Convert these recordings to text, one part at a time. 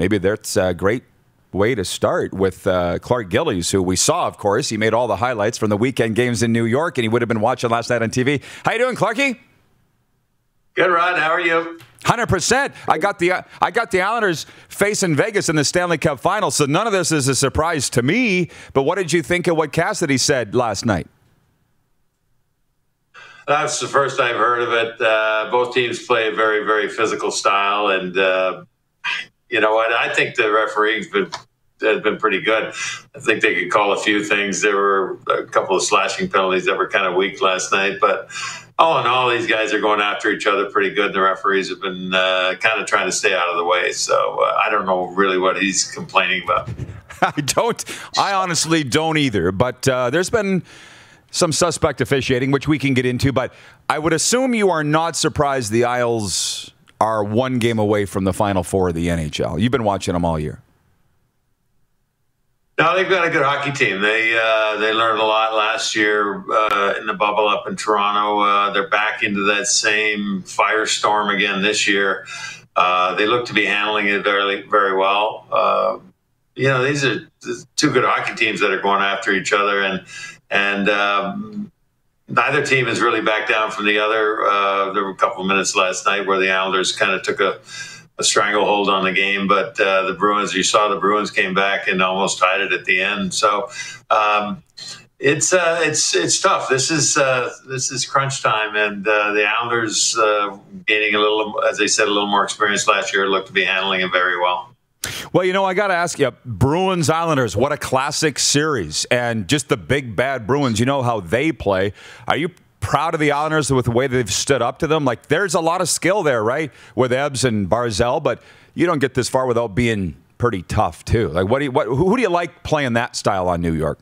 maybe that's a great way to start with Clark Gillies, who we saw, of course. He made all the highlights from the weekend games in New York, and he would have been watching last night on TV. How you doing, Clarky? Good, Rod. How are you? 100%. I got the Islanders facing Vegas in the Stanley Cup Final, so none of this is a surprise to me. But what did you think of what Cassidy said last night? That's the first I've heard of it. Both teams play a very, very physical style, and you know what? I think the referee's been pretty good. I think they could call a few things. There were a couple of slashing penalties that were kind of weak last night, but all in all, these guys are going after each other pretty good. The referees have been kind of trying to stay out of the way, so I don't know really what he's complaining about. I honestly don't either, but there's been some suspect officiating, which we can get into, but I would assume you are not surprised the Isles are one game away from the Final Four of the NHL. You've been watching them all year. No, they've got a good hockey team. They learned a lot last year in the bubble up in Toronto. They're back into that same firestorm again this year. They look to be handling it very, very well. You know, these are two good hockey teams that are going after each other, and neither team has really backed down from the other. There were a couple of minutes last night where the Islanders kind of took a stranglehold on the game, but the Bruins, you saw the Bruins came back and almost tied it at the end. So it's tough. This is crunch time, and the Islanders gaining a little, as they said, a little more experience last year, look to be handling it very well. Well, you know, I got to ask you, Bruins Islanders, what a classic series, and just the big bad Bruins. You know how they play. Are you proud of the Islanders with the way they've stood up to them? Like, there's a lot of skill there, right, with Ebbs and Barzal, but you don't get this far without being pretty tough too. Like, who do you like playing that style on New York?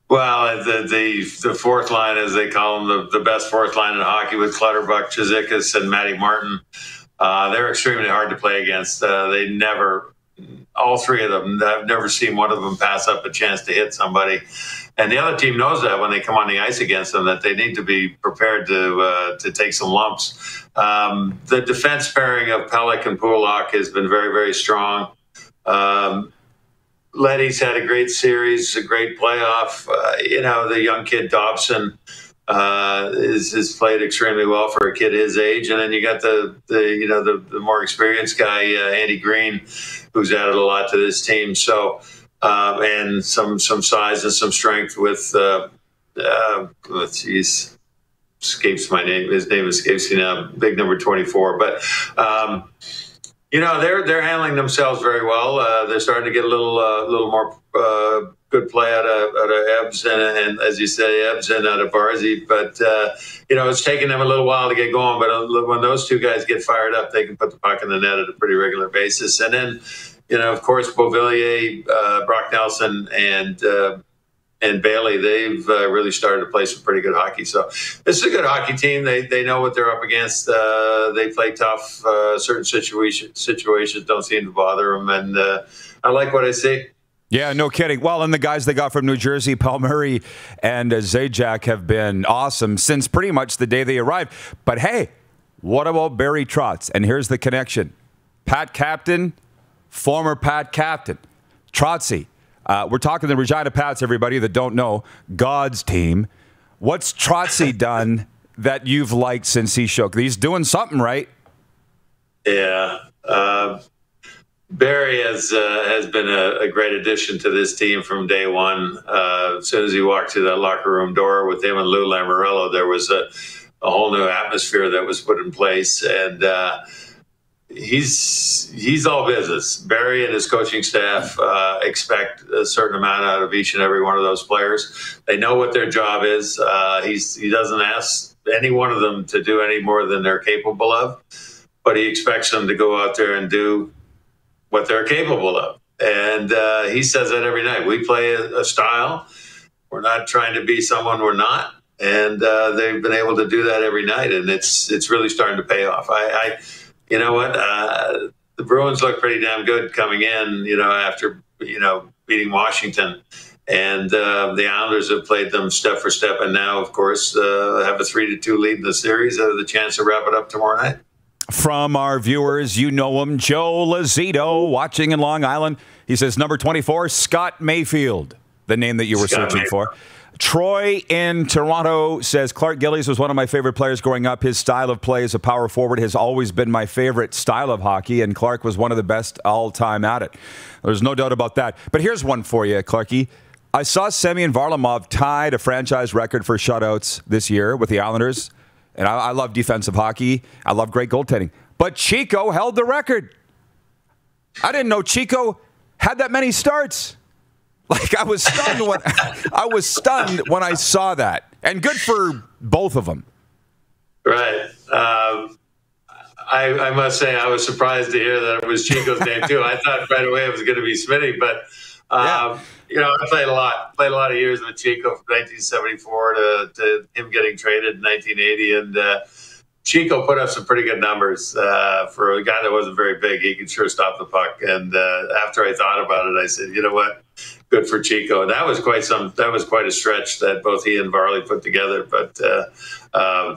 Well, the fourth line, as they call them, the best fourth line in hockey with Clutterbuck, Cizikas, and Matty Martin. They're extremely hard to play against. They never, all three of them, I've never seen one of them pass up a chance to hit somebody. And the other team knows that when they come on the ice against them, that they need to be prepared to take some lumps. The defense pairing of Pelech and Pulock has been very, very strong. Leddy's had a great series, a great playoff. You know, the young kid Dobson has played extremely well for a kid his age, and then you got the more experienced guy Andy Green, who's added a lot to this team. So and some size and some strength with escapes my name. His name escapes me now. Big number 24, but. You know, they're handling themselves very well. They're starting to get a little more good play out of Ebbs and as you say, Ebbs and out of Barzy. But you know, it's taken them a little while to get going. But when those two guys get fired up, they can put the puck in the net at a pretty regular basis. And then, you know, of course, Beauvillier, Brock Nelson, and Bailey, they've really started to play some pretty good hockey. So this is a good hockey team. They know what they're up against. They play tough. Certain situations don't seem to bother them. And I like what I see. Yeah, no kidding. Well, and the guys they got from New Jersey, Palmieri and Zajac, have been awesome since pretty much the day they arrived. But hey, what about Barry Trotz? And here's the connection. Pat Captain, former Pat Captain, Trotzy. We're talking the Regina Pats, everybody that don't know, God's team. What's Trotzy done that you've liked since he shook? He's doing something right. Yeah. Barry has been a great addition to this team from day one. As soon as he walked through that locker room door with him and Lou Lamoriello, there was a whole new atmosphere that was put in place. And he's all business. Barry and his coaching staff expect a certain amount out of each and every one of those players. They know what their job is. He doesn't ask any one of them to do any more than they're capable of, but he expects them to go out there and do what they're capable of. And he says that every night. We play a style. We're not trying to be someone we're not. And they've been able to do that every night, and it's really starting to pay off. You know what? The Bruins look pretty damn good coming in, you know, after, you know, beating Washington. And the Islanders have played them step for step. And now, of course, have a 3-2 lead in the series. Have the chance to wrap it up tomorrow night. from our viewers. You know him, Joe Lazito, watching in Long Island. He says, number 24, Scott Mayfield, the name that you were searching for. Troy in Toronto says, Clark Gillies was one of my favorite players growing up. His style of play as a power forward has always been my favorite style of hockey, and Clark was one of the best all-time at it. There's no doubt about that. But here's one for you, Clarky. I saw Semyon Varlamov tied a franchise record for shutouts this year with the Islanders, and I love defensive hockey. I love great goaltending. But Chico held the record. I didn't know Chico had that many starts. Like, I was stunned when I saw that. And good for both of them. Right. I must say I was surprised to hear that it was Chico's name too. I thought right away it was going to be Smitty, but you know, I played a lot of years with Chico from 1974 to him getting traded in 1980, and Chico put up some pretty good numbers for a guy that wasn't very big. He could sure stop the puck. And after I thought about it, I said, you know what? Good for Chico. And that was quite a stretch that both he and Varley put together. But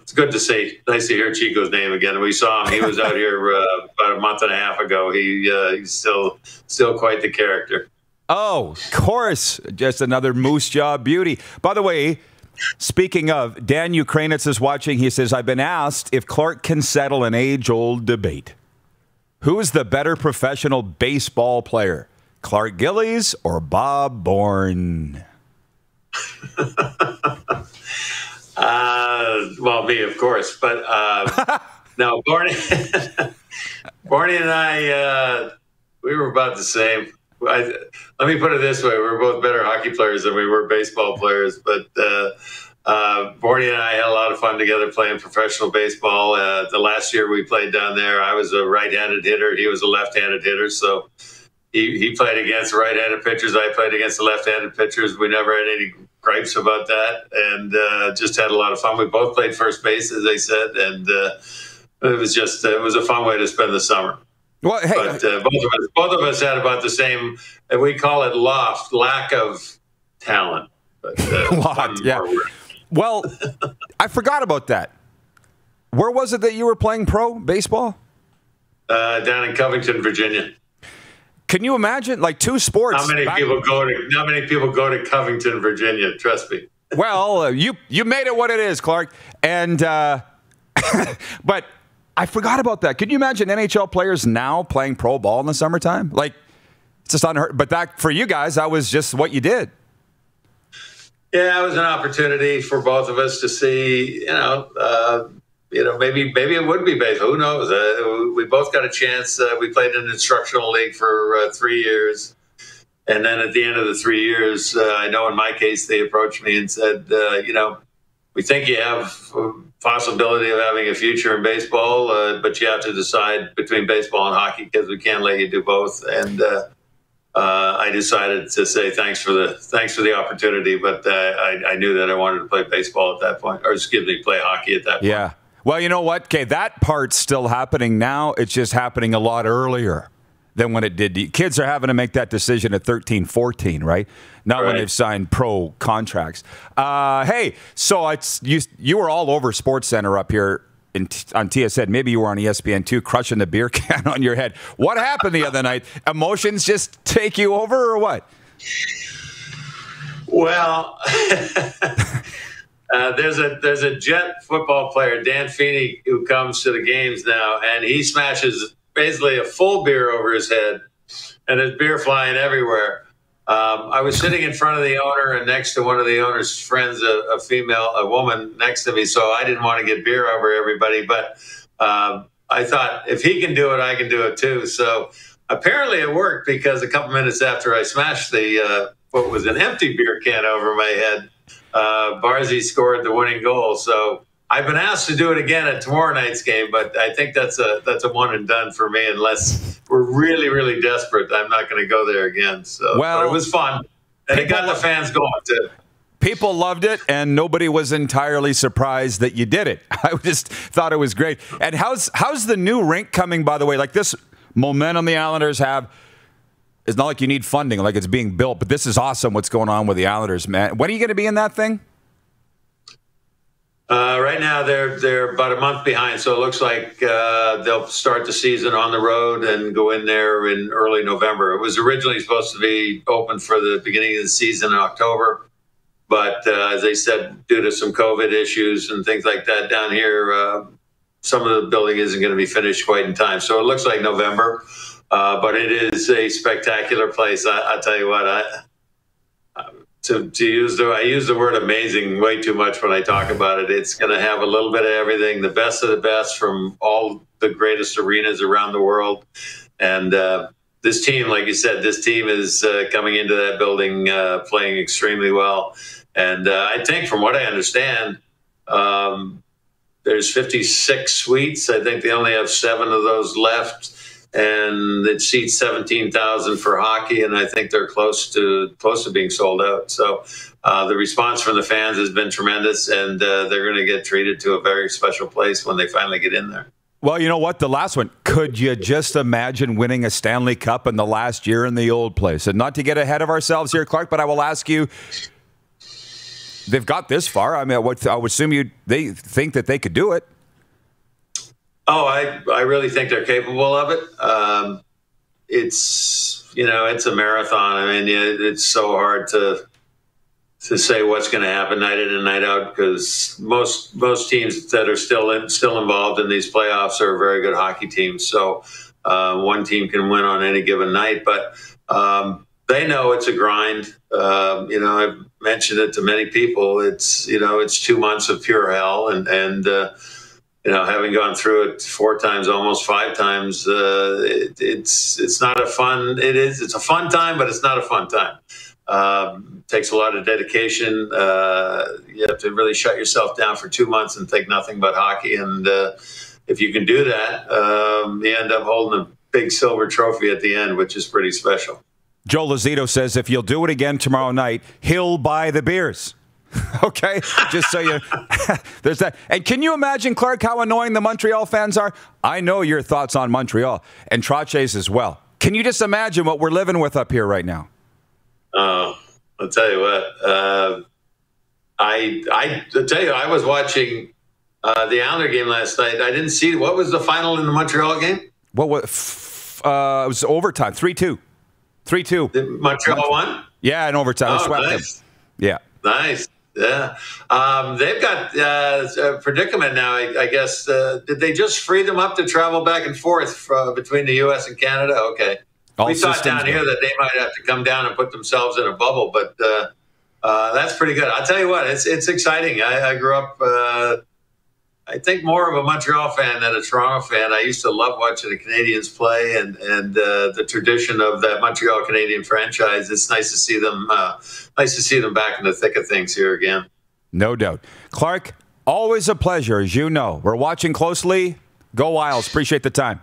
it's good to see. Nice to hear Chico's name again. We saw him. He was out here about a month and a half ago. He's still quite the character. Oh, of course. Just another Moose Jaw beauty. By the way, speaking of, Dan Ukrainitz is watching. He says, I've been asked if Clark can settle an age-old debate. Who is the better professional baseball player? Clark Gillies or Bob Bourne? Well, me, of course. But no, Barney and I, we were about the same. Let me put it this way. We were both better hockey players than we were baseball players. But Barney and I had a lot of fun together playing professional baseball. The last year we played down there, I was a right-handed hitter. He was a left-handed hitter. So he played against right-handed pitchers. I played against the left-handed pitchers. We never had any gripes about that, and just had a lot of fun. We both played first base, as I said, and it was a fun way to spend the summer. Well, hey, but both of us had about the same. We call it lack of talent. But, yeah. Well, I forgot about that. Where was it that you were playing pro baseball? Down in Covington, Virginia. Can you imagine, like, two sports? Not many people go to Covington, Virginia. Trust me. Well, you made it what it is, Clark. And but I forgot about that. Could you imagine NHL players now playing pro ball in the summertime? Like, it's just unheard. But that for you guys, that was just what you did. Yeah, it was an opportunity for both of us to see. Maybe it would be baseball. Who knows? We both got a chance. We played in an instructional league for 3 years. And then at the end of the 3 years, I know in my case, they approached me and said, we think you have a possibility of having a future in baseball, but you have to decide between baseball and hockey because we can't let you do both. And I decided to say thanks for the opportunity, but I knew that I wanted to play baseball at that point, or play hockey at that point. Yeah. Well, you know what? Okay, that part's still happening now. It's just happening a lot earlier than when it did. Kids are having to make that decision at 13, 14, right? Not when they've signed pro contracts. Hey, so you were all over SportsCenter up here on TSN. Maybe you were on ESPN too, crushing the beer can on your head. What happened the other night? Emotions just take you over or what? Well... there's a Jet football player, Dan Feeney, who comes to the games now, and he smashes basically a full beer over his head, and there's beer flying everywhere. I was sitting in front of the owner and next to one of the owner's friends, a woman next to me, so I didn't want to get beer over everybody, but I thought if he can do it, I can do it too. So apparently it worked because a couple minutes after I smashed what was an empty beer can over my head, Barzy scored the winning goal. So I've been asked to do it again at tomorrow night's game, but I think that's a one and done for me. Unless we're really, really desperate, I'm not going to go there again. So but it was fun, and it got the fans going too. People loved it, and nobody was entirely surprised that you did it. I just thought it was great. And how's the new rink coming? By the way, like this momentum the Islanders have. It's not like you need funding, like it's being built, but this is awesome what's going on with the Islanders, man. When are you going to be in that thing? Right now, they're about a month behind, so it looks like they'll start the season on the road and go in there in early November. It was originally supposed to be open for the beginning of the season in October, but as I said, due to some COVID issues and things like that down here, some of the building isn't going to be finished quite in time. So it looks like November, but it is a spectacular place. I tell you what, I use the word amazing way too much when I talk about it. It's going to have a little bit of everything, the best of the best from all the greatest arenas around the world. And this team, like you said, this team is coming into that building playing extremely well. And I think from what I understand, there's 56 suites. I think they only have 7 of those left. And it seats 17,000 for hockey, and I think they're close to being sold out. So the response from the fans has been tremendous, and they're going to get treated to a very special place when they finally get in there. Well, you know what? The last one, could you just imagine winning a Stanley Cup in the last year in the old place? And not to get ahead of ourselves here, Clark, but I will ask you, they've got this far. I mean, I would assume they think that they could do it. Oh, I really think they're capable of it. It's a marathon. I mean, it's so hard to say what's going to happen night in and night out, because most teams that are still involved in these playoffs are very good hockey teams. So one team can win on any given night, but they know it's a grind. I've mentioned it to many people. It's 2 months of pure hell, and having gone through it 4 times, almost 5 times, it's not a fun. It's a fun time, but it's not a fun time. Takes a lot of dedication. You have to really shut yourself down for 2 months and think nothing but hockey. And if you can do that, you end up holding a big silver trophy at the end, which is pretty special. Joe Lazito says if you'll do it again tomorrow night, he'll buy the beers. Okay, just so you there's that. And can you imagine, Clark, how annoying the Montreal fans are? I know your thoughts on Montreal and Trotches as well. Can you just imagine what we're living with up here right now? I'll tell you what. I tell you, I was watching the Islander game last night. I didn't see what was the final in the Montreal game. What was it was overtime, 3-2. 3-2. Montreal won? Yeah, in overtime. Oh, swept nice. them. Yeah. Nice. Yeah. They've got a predicament now, I guess. Did they just free them up to travel back and forth between the U.S. and Canada? Okay. We thought down here that they might have to come down and put themselves in a bubble, but that's pretty good. I'll tell you what, it's exciting. I grew up, I think, more of a Montreal fan than a Toronto fan. I used to love watching the Canadians play, and the tradition of that Montreal Canadian franchise. It's nice to see them. Nice to see them back in the thick of things here again. No doubt, Clark. Always a pleasure, as you know. We're watching closely. Go Wiles. Appreciate the time.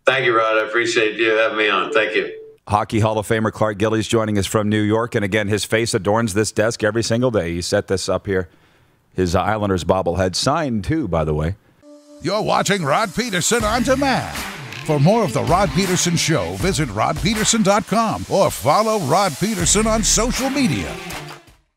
Thank you, Rod. I appreciate you having me on. Thank you. Hockey Hall of Famer Clark Gillies joining us from New York, and again, his face adorns this desk every single day. He set this up here. His Islanders bobblehead signed, too, by the way. You're watching Rod Pedersen On Demand. For more of The Rod Pedersen Show, visit rodpedersen.com or follow Rod Pedersen on social media.